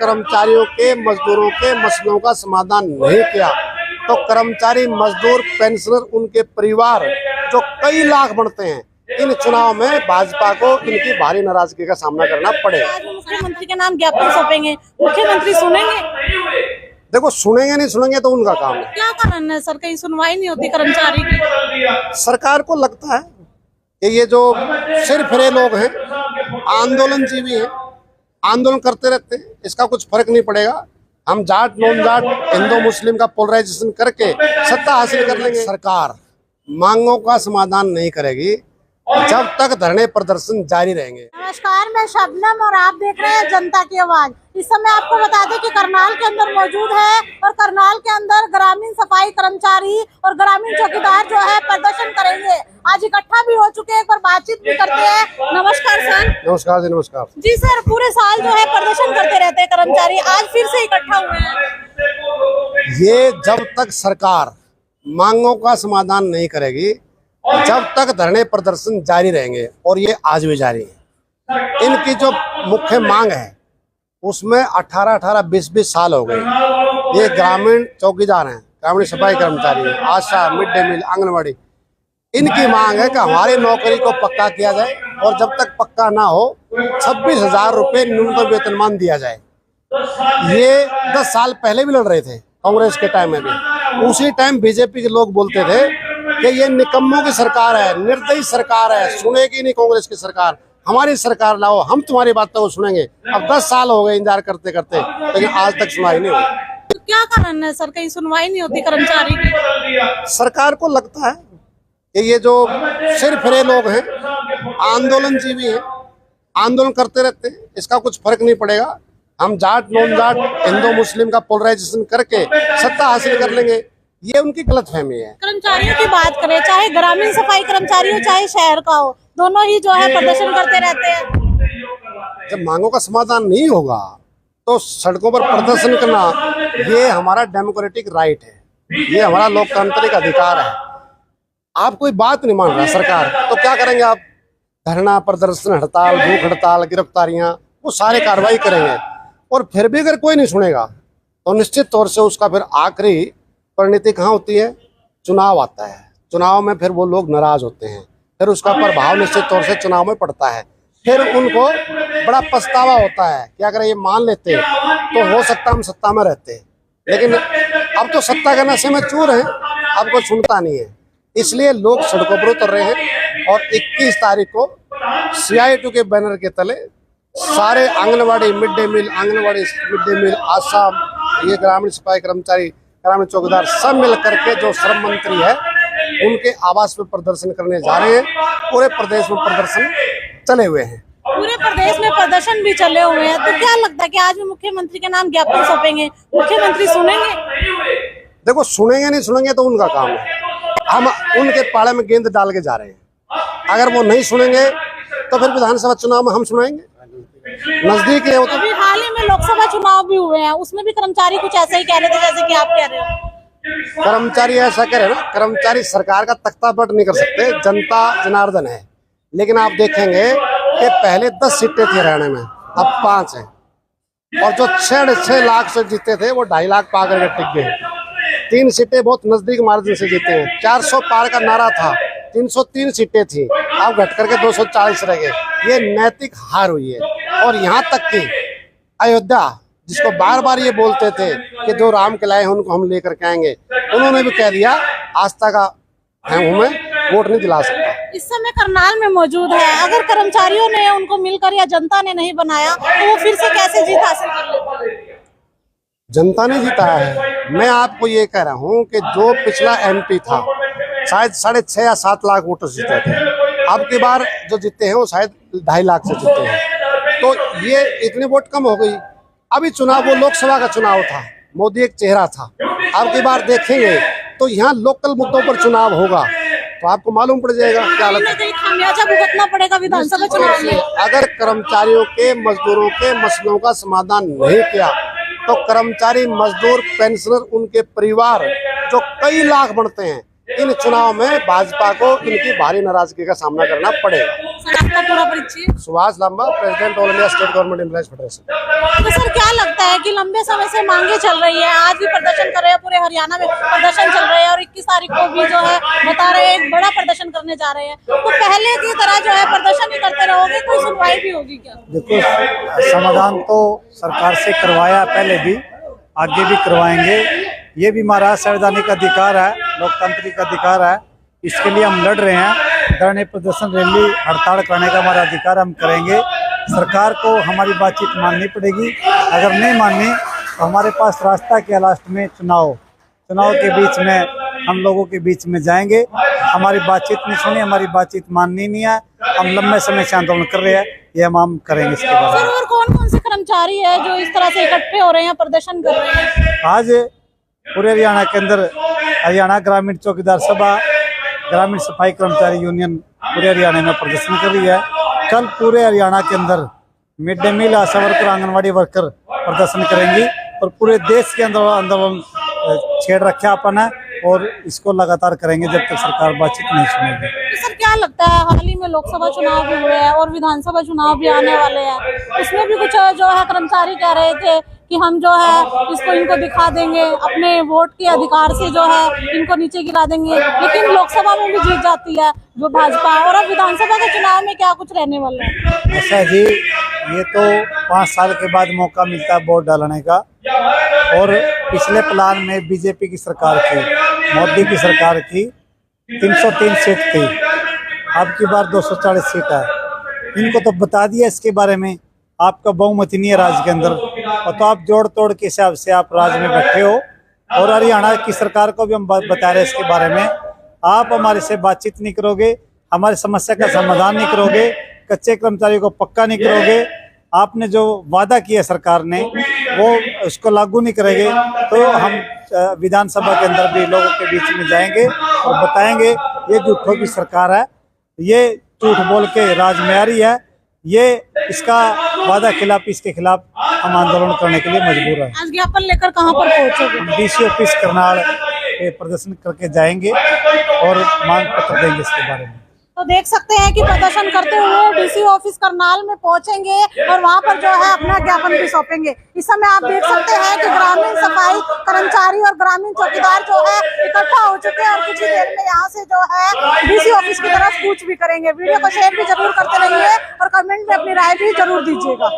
कर्मचारियों के, मजदूरों के मसलों का समाधान नहीं किया तो कर्मचारी, मजदूर, पेंशनर, उनके परिवार जो कई लाख बढ़ते हैं, इन चुनाव में भाजपा को इनकी भारी नाराजगी का सामना करना पड़ेगा। आज मुख्यमंत्री के नाम ज्ञापन सौंपेंगे, मुख्यमंत्री सुनेंगे? देखो, सुनेंगे नहीं सुनेंगे तो उनका काम है। क्या कारण है सर, कहीं सुनवाई नहीं होती कर्मचारी की? सरकार को लगता है कि ये जो सिर फिरे लोग हैं, आंदोलनजीवी हैं, आंदोलन करते रहते हैं, इसका कुछ फर्क नहीं पड़ेगा। हम जाट नॉन जाट, हिंदू मुस्लिम का पोलराइजेशन करके सत्ता हासिल कर लेंगे। सरकार मांगों का समाधान नहीं करेगी जब तक धरने प्रदर्शन जारी रहेंगे। नमस्कार, मैं शबनम और आप देख रहे हैं जनता की आवाज। इस समय आपको बता दें कि करनाल के अंदर मौजूद है और करनाल के अंदर ग्रामीण सफाई कर्मचारी और ग्रामीण चौकीदार जो है प्रदर्शन करेंगे। आज इकट्ठा भी हो चुके हैं, एक बार बातचीत भी करते हैं। नमस्कार सर। नमस्कार जी। नमस्कार जी सर, पूरे साल जो है प्रदर्शन करते रहते हैं कर्मचारी, आज फिर से इकट्ठा हुए हैं। ये जब तक सरकार मांगों का समाधान नहीं करेगी जब तक धरने प्रदर्शन जारी रहेंगे, और ये आज भी जारी है। इनकी जो मुख्य मांग है उसमें 18-18, 20-20 साल हो गए। ये ग्रामीण चौकीदार हैं, ग्रामीण सफाई कर्मचारी हैं, आशा, मिड डे मील, आंगनबाड़ी। इनकी मांग है कि हमारी नौकरी को पक्का किया जाए, और जब तक पक्का ना हो 26,000 रुपये न्यूनतम वेतनमान दिया जाए। ये 10 साल पहले भी लड़ रहे थे, कांग्रेस के टाइम में भी। उसी टाइम बीजेपी के लोग बोलते थे कि ये निकम्मों की सरकार है, निर्दयी सरकार है, सुनेगी नहीं कांग्रेस की सरकार, हमारी सरकार लाओ, हम तुम्हारी बातों को सुनेंगे। अब 10 साल हो गए इंतजार करते करते, लेकिन आज तक सुनाई नहीं हुई। तो क्या कारण है सर, कहीं सुनवाई नहीं होती कर्मचारी की? सरकार को लगता है कि ये जो सिर फिरे लोग हैं, आंदोलनजीवी हैं, आंदोलन करते रहते हैं, इसका कुछ फर्क नहीं पड़ेगा। हम जाट नॉन जाट, हिंदू मुस्लिम का पोलराइजेशन करके सत्ता हासिल कर लेंगे, ये उनकी गलतफहमी है। कर्मचारियों की बात करें, चाहे ग्रामीण सफाई कर्मचारी हो चाहे शहर का हो, दोनों ही जो है प्रदर्शन करते रहते हैं। जब मांगों का समाधान नहीं होगा तो सड़कों पर प्रदर्शन करना ये हमारा डेमोक्रेटिक राइट है, ये हमारा लोकतांत्रिक अधिकार है। आप कोई बात नहीं मान रहा सरकार, तो क्या करेंगे आप? धरना प्रदर्शन, हड़ताल, भूख हड़ताल, गिरफ्तारियां, वो सारे कार्रवाई करेंगे। और फिर भी अगर कोई नहीं सुनेगा तो निश्चित तौर से उसका फिर आखिरी परिणति कहाँ होती है? चुनाव आता है। चुनाव में फिर वो लोग नाराज होते हैं, फिर उसका प्रभाव निश्चित तौर से चुनाव में पड़ता है। फिर उनको बड़ा पछतावा होता है कि अगर ये मान लेते तो हो सकता हम सत्ता में रहते, लेकिन अब तो सत्ता के नशे में चूर हैं, अब कोई सुनता नहीं है। इसलिए लोग सड़कों पर उतर रहे हैं, और 21 तारीख को CITU के बैनर के तले सारे anganwadi, mid day meal, anganwadi, mid day meal, ASHA, ये ग्रामीण सफाई कर्मचारी, ग्रामीण चौकीदार सब मिल करके जो श्रम मंत्री है उनके आवास पे प्रदर्शन करने जा रहे हैं। पूरे प्रदेश में प्रदर्शन चले हुए हैं। पूरे प्रदेश में प्रदर्शन भी चले हुए हैं, तो क्या लगता है कि आज भी मुख्यमंत्री के नाम ज्ञापन सौंपेंगे, मुख्यमंत्री सुनेंगे? देखो, सुनेंगे नहीं सुनेंगे तो उनका काम है। हम उनके पाले में गेंद डाल के जा रहे हैं। अगर वो नहीं सुनेंगे तो फिर विधानसभा चुनाव में हम सुनाएंगे। नजदीक है वो तो। अभी हाल ही में लोकसभा चुनाव भी हुए हैं, उसमें भी कर्मचारी कुछ ऐसा ही कह रहे थे जैसे कि आप कह रहे हो। कर्मचारी ऐसा कह रहे हैं ना, कर्मचारी सरकार का तख्ता पलट नहीं कर सकते, जनता जनार्दन है। लेकिन आप देखेंगे कि पहले 10 सीटें थी हरियाणा में, अब 5 हैं, और जो 6 लाख से जीते थे वो 2.5 लाख पा करके टिक गए। 3 सीटें बहुत नजदीक मार्जिन से जीते हैं। 400 पार का नारा था, 303 सीटें थी, अब घट करके 240 रह गए। ये नैतिक हार हुई है। और यहाँ तक कि अयोध्या, जिसको बार बार ये बोलते थे कि जो राम के लाए हैं उनको हम लेकर के आएंगे, उन्होंने भी कह दिया आस्था का हूं मैं, वोट नहीं दिला सकता। इस समय करनाल में मौजूद है, अगर कर्मचारियों ने उनको मिलकर या जनता ने नहीं बनाया तो वो फिर से कैसे जीत हासिल कर लेते हैं? जनता ने जीता है। मैं आपको ये कह रहा हूँ कि जो पिछला MP था शायद 6.5 या 7 लाख वोटर जीते थे, अब की बार जो जीते हैं वो शायद 2.5 लाख से जीते हैं। तो ये इतनी वोट कम हो गई। अभी चुनाव वो लोकसभा का चुनाव था, मोदी एक चेहरा था। अब की बार देखेंगे तो यहाँ लोकल मुद्दों पर चुनाव होगा, तो आपको मालूम पड़ जाएगा क्या हालत है। खामियाजा भुगतना पड़ेगा विधानसभा चुनाव में। अगर कर्मचारियों के, मजदूरों के मसलों का समाधान नहीं किया तो कर्मचारी, मजदूर, पेंशनर, उनके परिवार जो कई लाख बढ़ते हैं, इन चुनाव में भाजपा को इनकी भारी नाराजगी का सामना करना पड़ेगा। सर, आपका पूरा परिचय? Subhash Lamba, president all India state government employees federation. तो सर, क्या लगता है लंबे समय से मांगे चल रही है, आज भी प्रदर्शन कर रहे हैं, पूरे हरियाणा में प्रदर्शन चल रहे हैं और 21 तारीख को भी जो है बता रहे हैं बड़ा प्रदर्शन करने जा रहे हैं। तो पहले की तरह जो है प्रदर्शन ही करते रहोगे, कोई सुनवाई भी होगी क्या? देखो, समाधान तो सरकार से करवाया पहले भी, आगे भी करवाएंगे। ये भी हमारा संवैधानिक अधिकार है, लोकतांत्रिक अधिकार है, इसके लिए हम लड़ रहे हैं। धरने, प्रदर्शन, रैली, हड़ताल करने का हमारा अधिकार, हम करेंगे। सरकार को हमारी बातचीत माननी पड़ेगी, अगर नहीं माननी तो हमारे पास रास्ता क्या, लास्ट में चुनाव के बीच में हम लोगों के बीच में जाएंगे। हमारी बातचीत नहीं सुनी, हमारी बातचीत माननी नहीं है, हम लंबे समय से आंदोलन कर रहे हैं, ये हम करेंगे इसके बाद। सर, और कौन कौन से कर्मचारी है जो इस तरह से इकट्ठे हो रहे हैं, प्रदर्शन कर रहे हैं? आज पूरे हरियाणा के अंदर हरियाणा ग्रामीण चौकीदार सभा, ग्रामीण सफाई कर्मचारी यूनियन पूरे हरियाणा में प्रदर्शन कर रही है। कल पूरे हरियाणा के अंदर मिड डे मील, आशा वर्कर, आंगनवाड़ी वर्कर प्रदर्शन करेंगी और पूरे देश के अंदर आंदोलन छेड़ रखा अपन है और इसको लगातार करेंगे जब तक सरकार बातचीत नहीं सुनेगी। तो सर, क्या लगता है, हाल ही में लोकसभा चुनाव भी हुए हैं और विधानसभा चुनाव भी आने वाले हैं, उसमें भी कुछ जो है कर्मचारी कह रहे थे कि हम जो है इसको इनको दिखा देंगे, अपने वोट के अधिकार से जो है इनको नीचे गिरा देंगे, लेकिन लोकसभा में भी जीत जाती है जो भाजपा, और अब विधानसभा के चुनाव में क्या कुछ रहने वाला है? ऐसा जी, ये तो 5 साल के बाद मौका मिलता है वोट डालने का, और पिछले प्लान में बीजेपी की सरकार की, मोदी की सरकार की 303 सीट थी, अब की बार 240 सीट है। इनको तो बता दिया इसके बारे में, आपका बहुमत नहीं है राज्य के अंदर, और तो आप जोड़ तोड़ के हिसाब से आप राज्य में बैठे हो, और हरियाणा की सरकार को भी हम बता रहे हैं इसके बारे में। आप हमारे से बातचीत नहीं करोगे, हमारी समस्या का समाधान नहीं करोगे, कच्चे कर्मचारियों को पक्का नहीं करोगे, आपने जो वादा किया सरकार ने वो उसको लागू नहीं करेंगे, तो हम विधानसभा के अंदर भी लोगों के बीच में जाएंगे और बताएंगे ये झूठों की सरकार है, ये झूठ बोल के राज में आ रही है, ये इसका वादा खिलाफ, इसके खिलाफ हम आंदोलन करने के लिए मजबूर हैं। आज ज्ञापन लेकर कहाँ पर पहुंचोगे? हम डीसी ऑफिस करनाल पे प्रदर्शन करके जाएंगे और मांग पत्र देंगे इसके बारे में। तो देख सकते हैं कि प्रदर्शन करते हुए डीसी ऑफिस करनाल में पहुंचेंगे और वहां पर जो है अपना ज्ञापन भी सौंपेंगे। इस समय आप देख सकते हैं कि ग्रामीण सफाई कर्मचारी और ग्रामीण चौकीदार जो है इकट्ठा हो चुके हैं और कुछ ही देर में यहाँ से जो है डीसी ऑफिस की तरफ कूच भी करेंगे। वीडियो को शेयर भी जरूर करते रहिए और कमेंट में अपनी राय भी जरूर दीजिएगा।